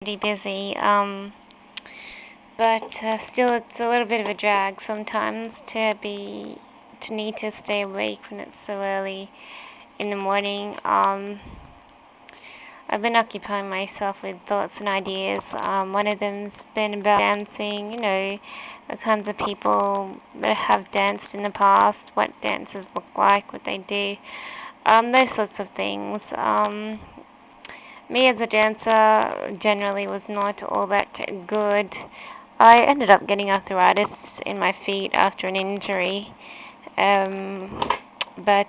pretty busy. But still, it's a little bit of a drag sometimes to need to stay awake when it's so early in the morning. I've been occupying myself with thoughts and ideas. One of them's been about dancing. The kinds of people that have danced in the past, what dances look like, what they do, those sorts of things. Me as a dancer generally was not all that good. I ended up getting arthritis in my feet after an injury, um, but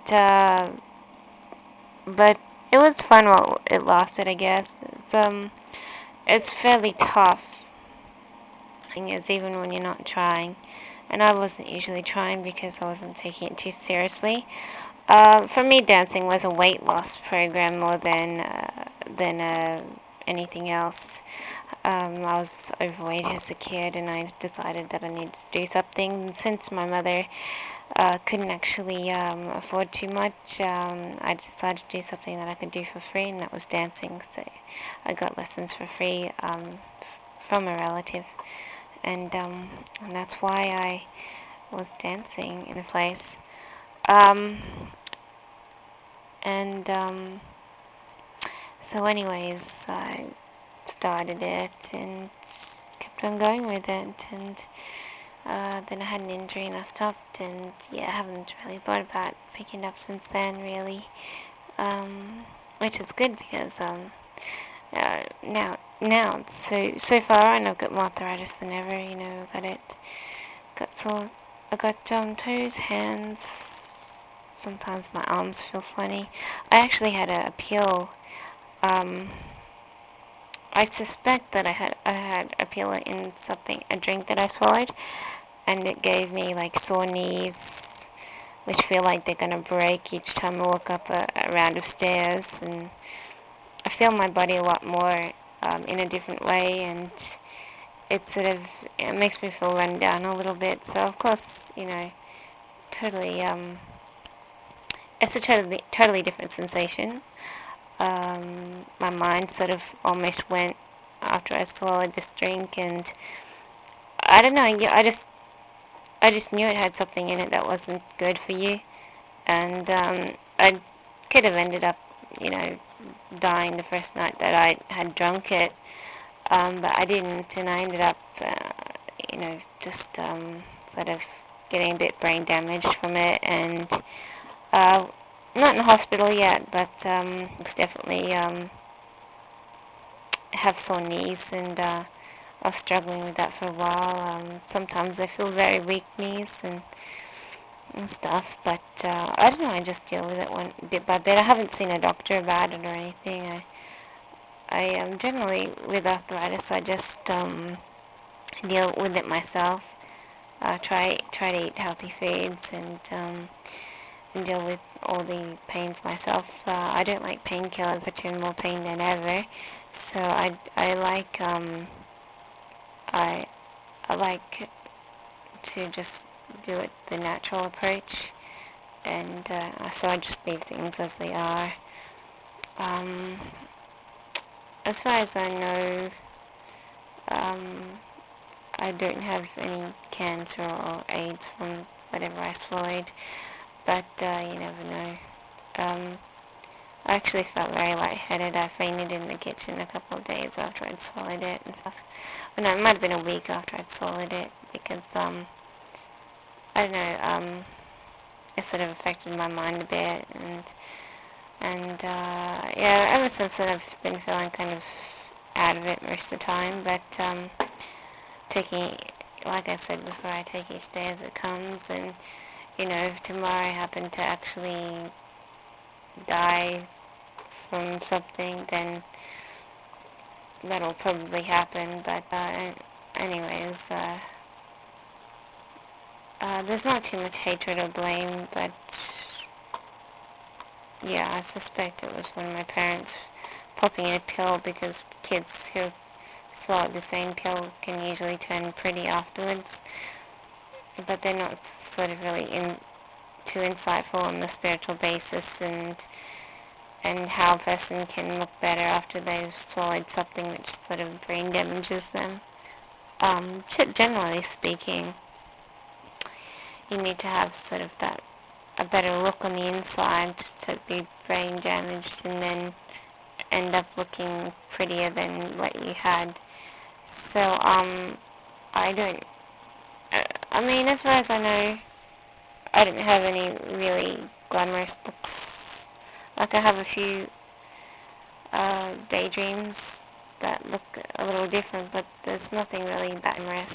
but it was fun while it lasted, I guess. It's fairly tough, thing is, even when you're not trying, and I wasn't usually trying because I wasn't taking it too seriously. For me, dancing was a weight loss program more than anything else. I was overweight as a kid, and I decided that I needed to do something. Since my mother couldn't actually afford too much, I decided to do something that I could do for free, and that was dancing. So I got lessons for free from a relative, and that's why I was dancing in the place. Um, and So, anyways, I started it and kept on going with it, and then I had an injury and I stopped, and yeah, I haven't really thought about picking it up since then, really, which is good because now so far I know I've got more arthritis than ever. I got toes, hands. Sometimes my arms feel funny. I actually had a peel. Um, I suspect that I had a peel in a drink that I swallowed, and it gave me like sore knees, which feel like they're gonna break each time I walk up a round of stairs, and I feel my body a lot more in a different way, and it makes me feel run down a little bit. So of course, totally it's a totally different sensation. My mind sort of almost went after I swallowed this drink, and I don't know. I just knew it had something in it that wasn't good for you, and I could have ended up, dying the first night that I had drunk it, but I didn't, and I ended up, just sort of getting a bit brain damaged from it, and not in the hospital yet, but it's definitely have sore knees, and I was struggling with that for a while. Sometimes I feel very weak knees and stuff, but I don't know. I just deal with it one bit by bit. I haven't seen a doctor about it or anything. I generally with arthritis, I just deal with it myself. Try to eat healthy foods and deal with all the pains myself. I don't like painkillers. I feel more pain than ever. So I like to just do it the natural approach, and so I just leave things as they are. As far as I know, I don't have any cancer or AIDS from whatever I swallowed, but you never know. I actually felt very lightheaded. I fainted in the kitchen a couple of days after I'd swallowed it and stuff. Well, no, it might have been a week after I'd swallowed it because, I don't know, it sort of affected my mind a bit, and yeah, ever since then I've been feeling kind of out of it most of the time, but taking, like I said before, I take each day as it comes, and if tomorrow I happen to actually die from something, then that'll probably happen, but anyways, there's not too much hatred or blame, but yeah, I suspect it was one of my parents popping a pill, because kids who swallow the same pill can usually turn pretty afterwards, but they're not sort of really too insightful on the spiritual basis, and and how a person can look better after they've swallowed something which sort of brain damages them. Generally speaking, you need to have sort of that a better look on the inside to be brain damaged and then end up looking prettier than what you had. So I don't. I mean, as far as I know, I don't have any really glamorous looks. Like I have a few daydreams that look a little different, but there's nothing really that glamorous.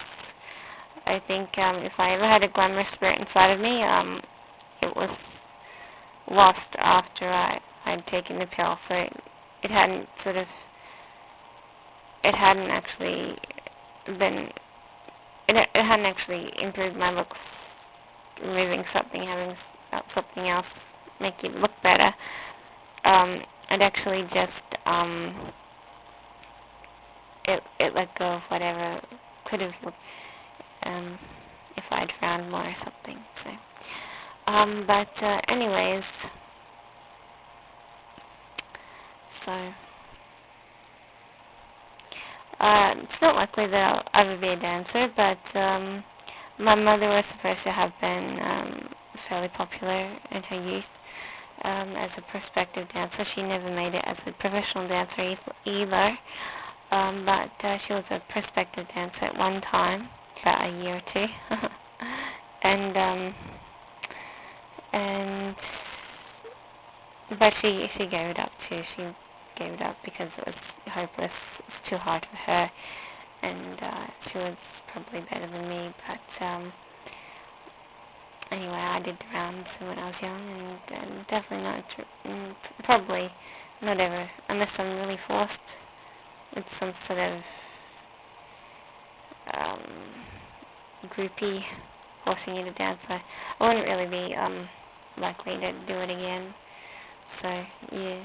I think if I ever had a glamorous spirit inside of me, it was lost after I'd taken the pill. So it hadn't actually been, it hadn't actually improved my looks. Removing something, having something else make you look better. I'd actually just it let go of whatever could have looked if I'd found more or something. So, but anyways, so it's not likely that I'll ever be a dancer, but my mother was supposed to have been fairly popular in her youth as a prospective dancer. She never made it as a professional dancer either, but she was a prospective dancer at one time, about a year or two, but she gave it up too. She gave it up because it was hopeless. It was too hard for her, and she was probably better than me, but anyway, I did the rounds when I was young, and definitely not, probably not ever, unless I'm really forced with some sort of groupie forcing you to dance. I wouldn't really be likely to do it again, so yeah.